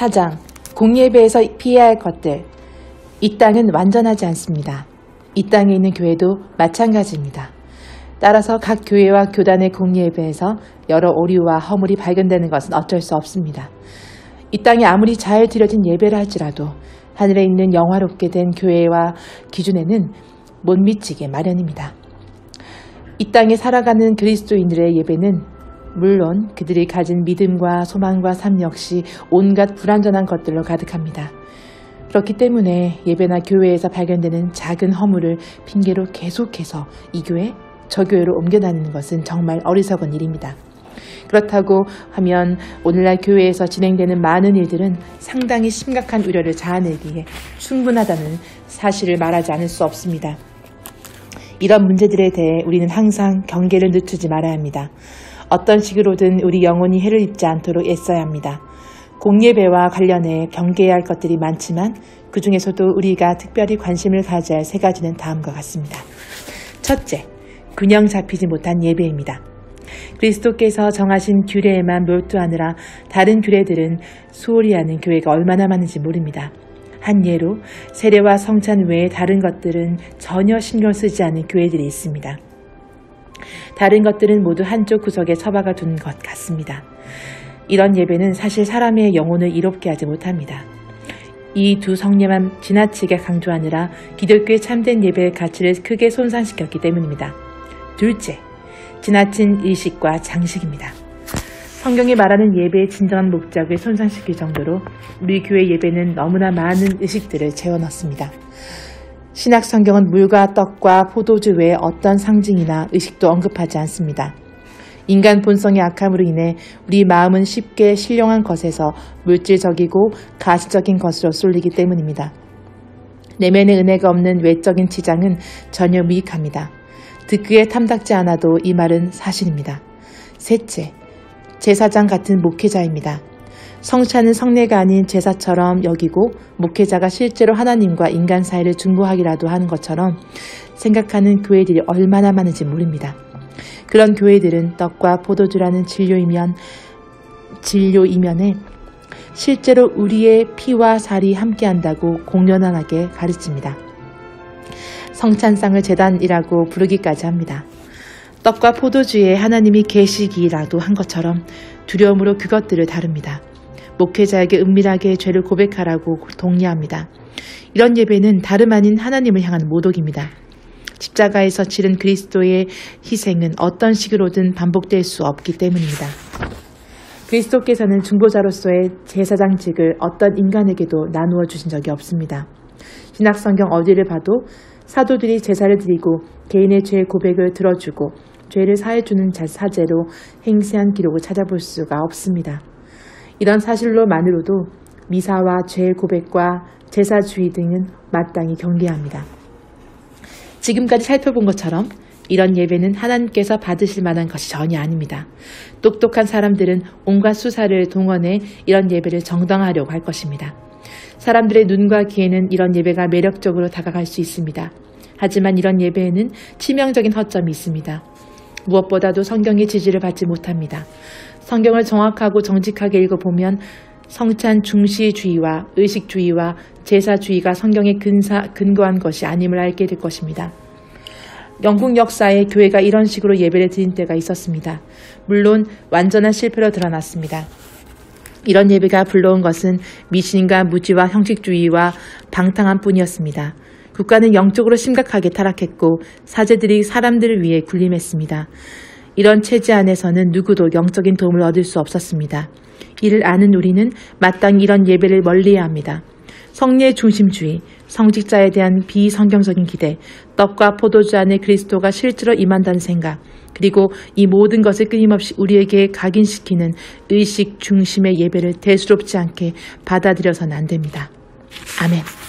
4장 공예배에서 피해야 할 것들. 이 땅은 완전하지 않습니다. 이 땅에 있는 교회도 마찬가지입니다. 따라서 각 교회와 교단의 공예배에서 여러 오류와 허물이 발견되는 것은 어쩔 수 없습니다. 이 땅에 아무리 잘 드려진 예배를 할지라도 하늘에 있는 영화롭게 된 교회와 기준에는 못 미치게 마련입니다. 이 땅에 살아가는 그리스도인들의 예배는 물론 그들이 가진 믿음과 소망과 삶 역시 온갖 불완전한 것들로 가득합니다. 그렇기 때문에 예배나 교회에서 발견되는 작은 허물을 핑계로 계속해서 이 교회, 저 교회로 옮겨 다니는 것은 정말 어리석은 일입니다. 그렇다고 하면 오늘날 교회에서 진행되는 많은 일들은 상당히 심각한 우려를 자아내기에 충분하다는 사실을 말하지 않을 수 없습니다. 이런 문제들에 대해 우리는 항상 경계를 늦추지 말아야 합니다. 어떤 식으로든 우리 영혼이 해를 입지 않도록 애써야 합니다. 공예배와 관련해 경계해야 할 것들이 많지만 그 중에서도 우리가 특별히 관심을 가져야 할 세 가지는 다음과 같습니다. 첫째, 균형 잡히지 못한 예배입니다. 그리스도께서 정하신 규례에만 몰두하느라 다른 규례들은 소홀히 하는 교회가 얼마나 많은지 모릅니다. 한 예로 세례와 성찬 외에 다른 것들은 전혀 신경 쓰지 않는 교회들이 있습니다. 다른 것들은 모두 한쪽 구석에 처박아 둔 것 같습니다. 이런 예배는 사실 사람의 영혼을 이롭게 하지 못합니다. 이 두 성례만 지나치게 강조하느라 기독교의 참된 예배의 가치를 크게 손상시켰기 때문입니다. 둘째, 지나친 의식과 장식입니다. 성경이 말하는 예배의 진정한 목적을 손상시킬 정도로 우리 교회 예배는 너무나 많은 의식들을 채워넣습니다. 신약 성경은 물과 떡과 포도주 외에 어떤 상징이나 의식도 언급하지 않습니다. 인간 본성의 악함으로 인해 우리 마음은 쉽게 신령한 것에서 물질적이고 가시적인 것으로 쏠리기 때문입니다. 내면의 은혜가 없는 외적인 치장은 전혀 무익합니다. 듣기에 탐탁지 않아도 이 말은 사실입니다. 셋째, 제사장 같은 목회자입니다. 성찬은 성례가 아닌 제사처럼 여기고 목회자가 실제로 하나님과 인간 사이를 중보하기라도 하는 것처럼 생각하는 교회들이 얼마나 많은지 모릅니다. 그런 교회들은 떡과 포도주라는 진료이면에 실제로 우리의 피와 살이 함께한다고 공연하게 가르칩니다. 성찬상을 제단이라고 부르기까지 합니다. 떡과 포도주에 하나님이 계시기라도 한 것처럼 두려움으로 그것들을 다룹니다. 목회자에게 은밀하게 죄를 고백하라고 독려합니다. 이런 예배는 다름 아닌 하나님을 향한 모독입니다. 십자가에서 치른 그리스도의 희생은 어떤 식으로든 반복될 수 없기 때문입니다. 그리스도께서는 중보자로서의 제사장직을 어떤 인간에게도 나누어 주신 적이 없습니다. 신약 성경 어디를 봐도 사도들이 제사를 드리고 개인의 죄 고백을 들어주고 죄를 사해주는 사제로 행세한 기록을 찾아볼 수가 없습니다. 이런 사실로만으로도 미사와 죄 고백과 제사주의 등은 마땅히 경계합니다. 지금까지 살펴본 것처럼 이런 예배는 하나님께서 받으실 만한 것이 전혀 아닙니다. 똑똑한 사람들은 온갖 수사를 동원해 이런 예배를 정당화하려고 할 것입니다. 사람들의 눈과 귀에는 이런 예배가 매력적으로 다가갈 수 있습니다. 하지만 이런 예배에는 치명적인 허점이 있습니다. 무엇보다도 성경의 지지를 받지 못합니다. 성경을 정확하고 정직하게 읽어보면 성찬 중시주의와 의식주의와 제사주의가 성경에 근거한 것이 아님을 알게 될 것입니다. 영국 역사에 교회가 이런 식으로 예배를 드린 때가 있었습니다. 물론 완전한 실패로 드러났습니다. 이런 예배가 불러온 것은 미신과 무지와 형식주의와 방탕한 뿐이었습니다. 국가는 영적으로 심각하게 타락했고 사제들이 사람들을 위해 군림했습니다. 이런 체제 안에서는 누구도 영적인 도움을 얻을 수 없었습니다. 이를 아는 우리는 마땅히 이런 예배를 멀리해야 합니다. 성례 중심주의, 성직자에 대한 비성경적인 기대, 떡과 포도주 안에 그리스도가 실제로 임한다는 생각, 그리고 이 모든 것을 끊임없이 우리에게 각인시키는 의식 중심의 예배를 대수롭지 않게 받아들여서는 안 됩니다. 아멘.